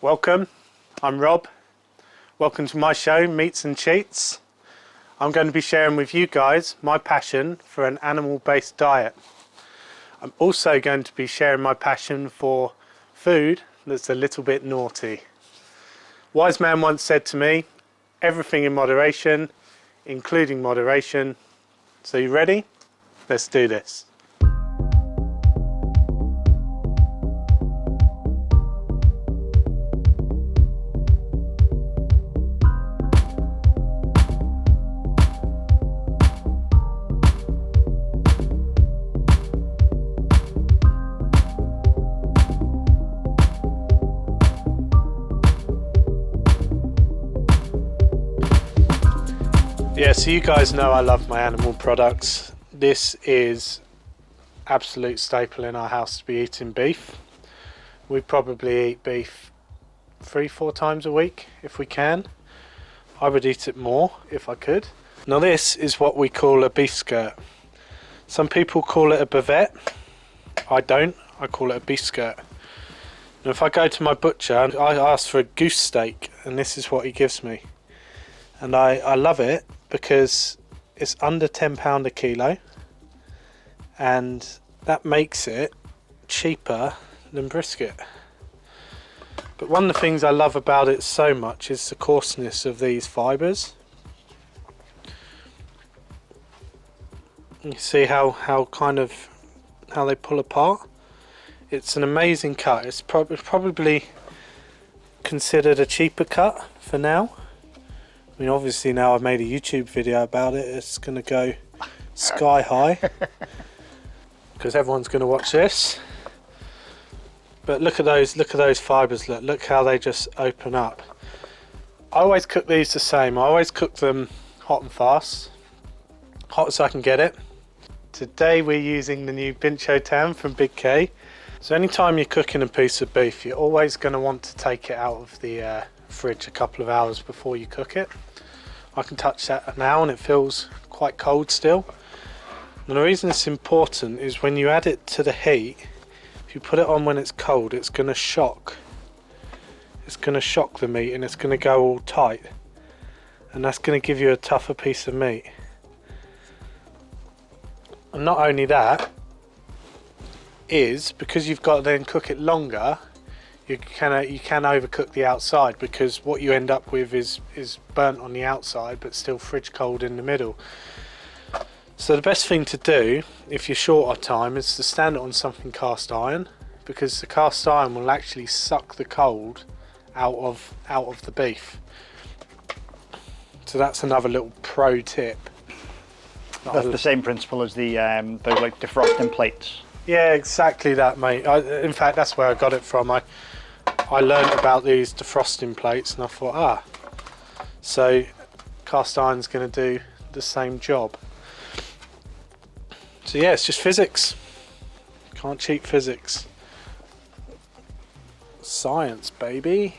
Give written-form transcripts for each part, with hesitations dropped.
Welcome, I'm Rob. Welcome to my show, Meats and Cheats. I'm going to be sharing with you guys my passion for an animal-based diet. I'm also going to be sharing my passion for food that's a little bit naughty. Wise man once said to me, everything in moderation, including moderation. So you ready? Let's do this. Yeah, so you guys know I love my animal products. This is absolute staple in our house to be eating beef. We probably eat beef 3-4 times a week if we can. I would eat it more if I could. Now this is what we call a beef skirt. Some people call it a bavette. I don't, I call it a beef skirt. Now if I go to my butcher, I ask for a goose steak and this is what he gives me. And I love it because it's under £10 a kilo and that makes it cheaper than brisket. But one of the things I love about it so much is the coarseness of these fibres. You see how they pull apart? It's an amazing cut. It's probably considered a cheaper cut for now. I mean, obviously now I've made a YouTube video about it, it's going to go sky high because everyone's going to watch this. But look at those fibres. Look how they just open up. I always cook these the same. I always cook them hot and fast, hot as I can get it. Today we're using the new Pincho Tam from Big K. So anytime you're cooking a piece of beef, you're always going to want to take it out of the fridge a couple of hours before you cook it. I can touch that now and it feels quite cold still. And the reason it's important is when you add it to the heat, if you put it on when it's cold, it's going to shock. It's going to shock the meat and it's going to go all tight. And that's going to give you a tougher piece of meat. And not only that, is because you've got to then cook it longer, you can overcook the outside because what you end up with is burnt on the outside but still fridge cold in the middle. So the best thing to do if you're short of time is to stand it on something cast iron, because the cast iron will actually suck the cold out of the beef. So that's another little pro tip. That's the same principle as the those like defrosting plates. Yeah, exactly that, mate. In fact, that's where I got it from. I learned about these defrosting plates and I thought, so cast iron's going to do the same job. So yeah, it's just physics. Can't cheat physics. Science, baby.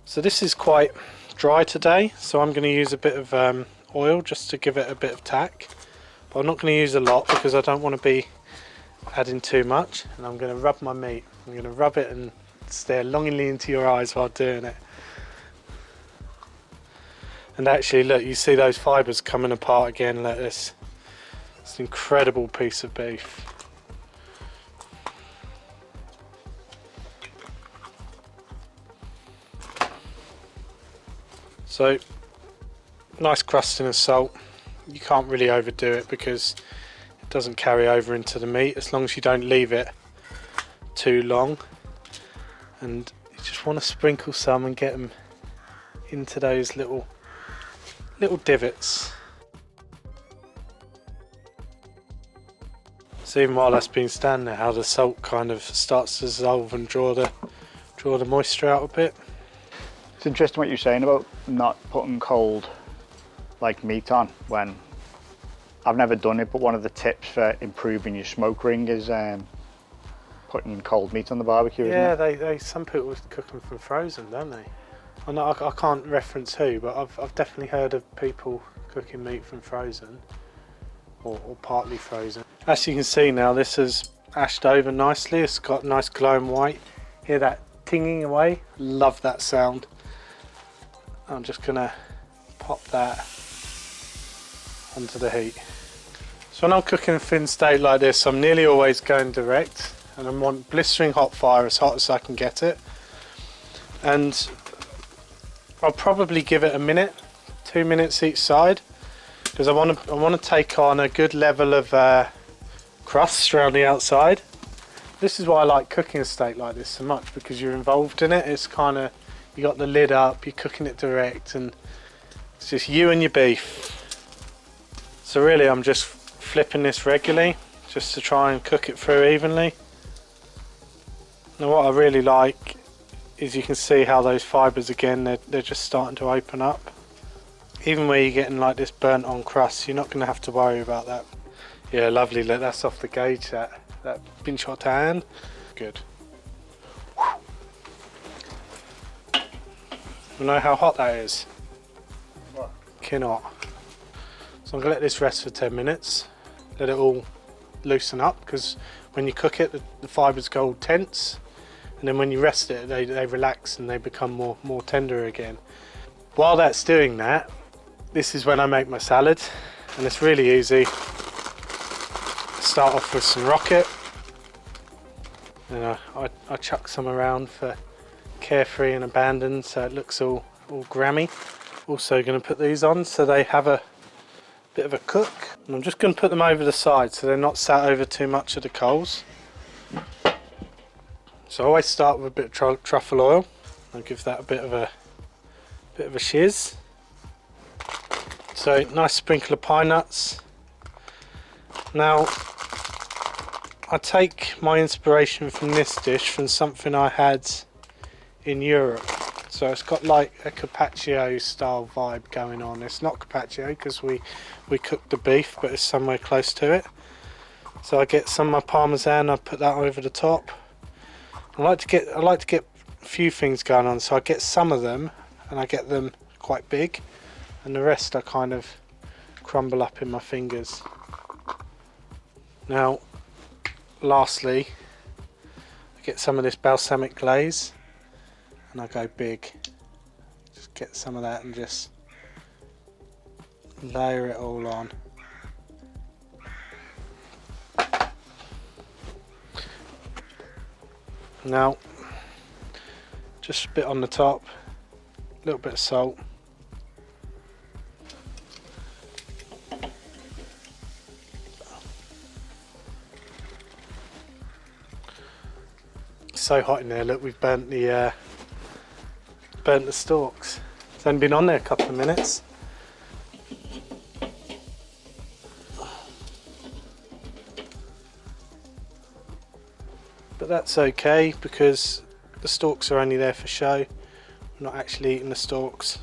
So this is quite dry today, so I'm going to use a bit of oil just to give it a bit of tack. But I'm not going to use a lot because I don't want to be adding too much. And I'm going to rub my meat. I'm going to rub it and stare longingly into your eyes while doing it. And actually, look, you see those fibres coming apart again like this. It's an incredible piece of beef. So, nice crusting of salt. You can't really overdo it because it doesn't carry over into the meat as long as you don't leave it too long. And you just want to sprinkle some and get them into those little divots. So even while that's been standing there, how the salt kind of starts to dissolve and draw the moisture out a bit. It's interesting what you're saying about not putting cold like meat on. When I've never done it, but one of the tips for improving your smoke ring is putting cold meat on the barbecue. Yeah, isn't it? they some people cook them from frozen, don't they? I can't reference who, but I've definitely heard of people cooking meat from frozen or partly frozen. As you can see now, this has ashed over nicely. It's got nice glowing white. Hear that tinging away. Love that sound. I'm just gonna pop that onto the heat. So when I'm cooking a thin steak like this, I'm nearly always going direct, and I want blistering hot fire, as hot as I can get it. And I'll probably give it a minute, 2 minutes each side, because I want to take on a good level of crust around the outside. This is why I like cooking a steak like this so much, because you're involved in it. It's kind of, you got the lid up, you're cooking it direct, and it's just you and your beef. So really I'm just flipping this regularly just to try and cook it through evenly. Now what I really like is you can see how those fibres again, they're just starting to open up. Even where you're getting like this burnt on crust, you're not going to have to worry about that. Yeah, lovely. Look, that's off the gauge, that been shot to hand. Good. You know how hot that is? What? Cannot. So I'm going to let this rest for 10 minutes. Let it all loosen up, because when you cook it, the fibres go all tense. And then when you rest it, they relax and they become more tender again. While that's doing that, this is when I make my salad, and it's really easy. Start off with some rocket, and I chuck some around for carefree and abandoned, so it looks all grammy. Also going to put these on so they have a bit of a cook, and I'm just going to put them over the side so they're not sat over too much of the coals. So I always start with a bit of truffle oil. I'll give that a bit of a shiz. So nice sprinkle of pine nuts. Now I take my inspiration from this dish from something I had in Europe. So it's got like a carpaccio style vibe going on. It's not carpaccio because we cooked the beef, but it's somewhere close to it. So I get some of my Parmesan, I put that over the top. I like to get a few things going on, so I get some of them and I get them quite big, and the rest I kind of crumble up in my fingers. Now lastly, I get some of this balsamic glaze and I go big. Just get some of that and just layer it all on. Now just a bit on the top, a little bit of salt. So hot in there. Look, we've burnt the stalks. It's only been on there a couple of minutes. But that's okay, because the stalks are only there for show. We're not actually eating the stalks.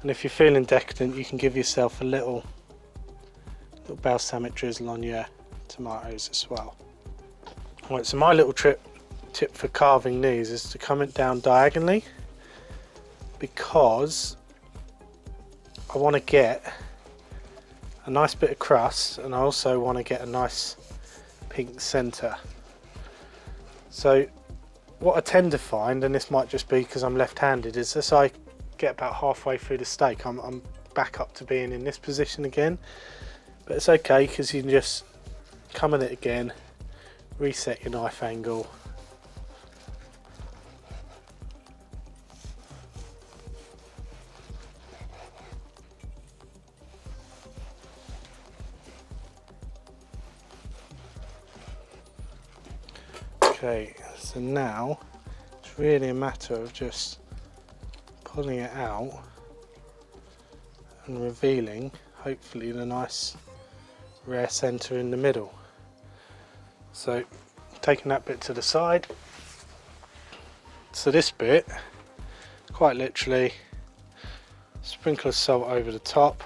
And if you're feeling decadent, you can give yourself a little balsamic drizzle on your tomatoes as well. Right, so my little tip for carving these is to come it down diagonally, because I want to get a nice bit of crust, and I also want to get a nice pink centre. So what I tend to find, and this might just be because I'm left-handed, is as I get about halfway through the steak, I'm back up to being in this position again. But it's okay, because you can just come at it again, reset your knife angle. Okay, so now it's really a matter of just pulling it out and revealing, hopefully, the nice rare centre in the middle. So taking that bit to the side. So this bit, quite literally, sprinkle of salt over the top.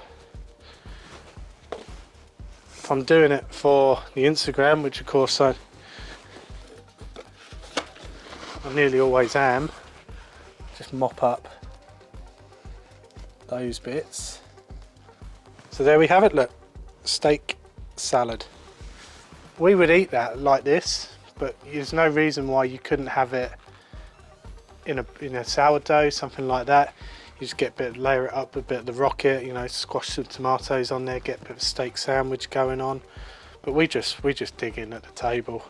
If I'm doing it for the Instagram, which of course I nearly always am, just mop up those bits. So there we have it, look, steak salad. We would eat that like this, but there's no reason why you couldn't have it in a sourdough, something like that. You just get a bit, layer it up with a bit of the rocket, you know, squash some tomatoes on there, get a bit of a steak sandwich going on. But we just dig in at the table.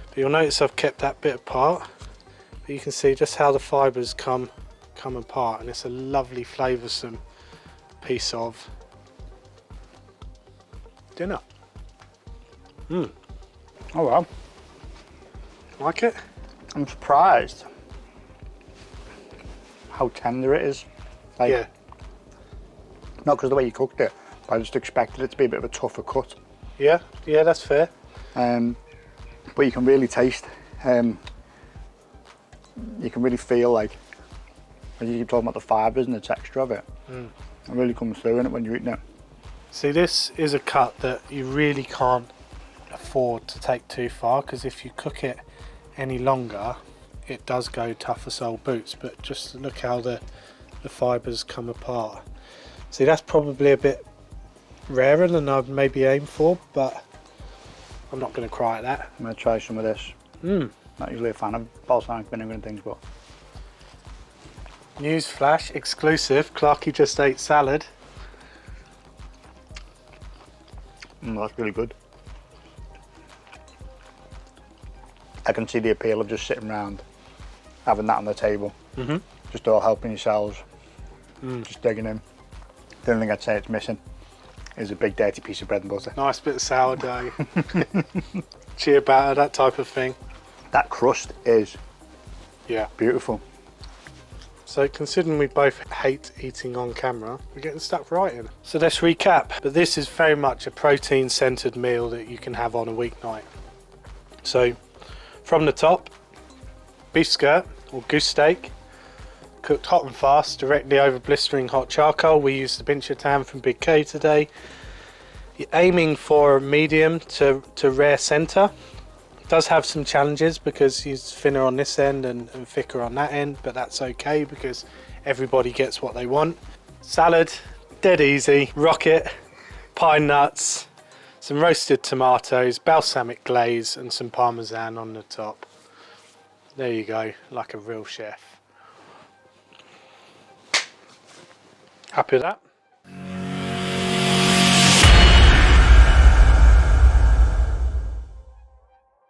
But you'll notice I've kept that bit apart. But you can see just how the fibres come apart, and it's a lovely flavoursome piece of dinner. Oh wow. Like it? I'm surprised how tender it is. Like, Yeah. not because of the way you cooked it, but I just expected it to be a bit of a tougher cut. Yeah, that's fair. But you can really taste, you can really feel like you keep talking about the fibres and the texture of it. It really comes through in it when you're eating it. See, this is a cut that you really can't afford to take too far, because if you cook it any longer, it does go tougher sole boots. But just look how the fibres come apart. See, that's probably a bit rarer than I'd maybe aim for, but I'm not going to cry at that. I'm going to try some of this. Not usually a fan of balsamic vinegar and things, but News flash exclusive, Clarky just ate salad. that's really good. I can see the appeal of just sitting around, having that on the table, just all helping yourselves, just digging in. The only thing I'd say it's missing is a big dirty piece of bread and butter. Nice bit of sourdough, ciabatta, that type of thing. That crust is Yeah. beautiful. So considering we both hate eating on camera, we're getting stuck right in. So let's recap. But this is very much a protein-centered meal that you can have on a weeknight. So from the top, beef skirt or goose steak, cooked hot and fast directly over blistering hot charcoal. We used the Bincha Tam from Big K today. You're aiming for medium to rare centre. Does have some challenges because he's thinner on this end and thicker on that end, but that's okay because everybody gets what they want. Salad, dead easy. Rocket, pine nuts, some roasted tomatoes, balsamic glaze and some Parmesan on the top. There you go, like a real chef. Happy with that?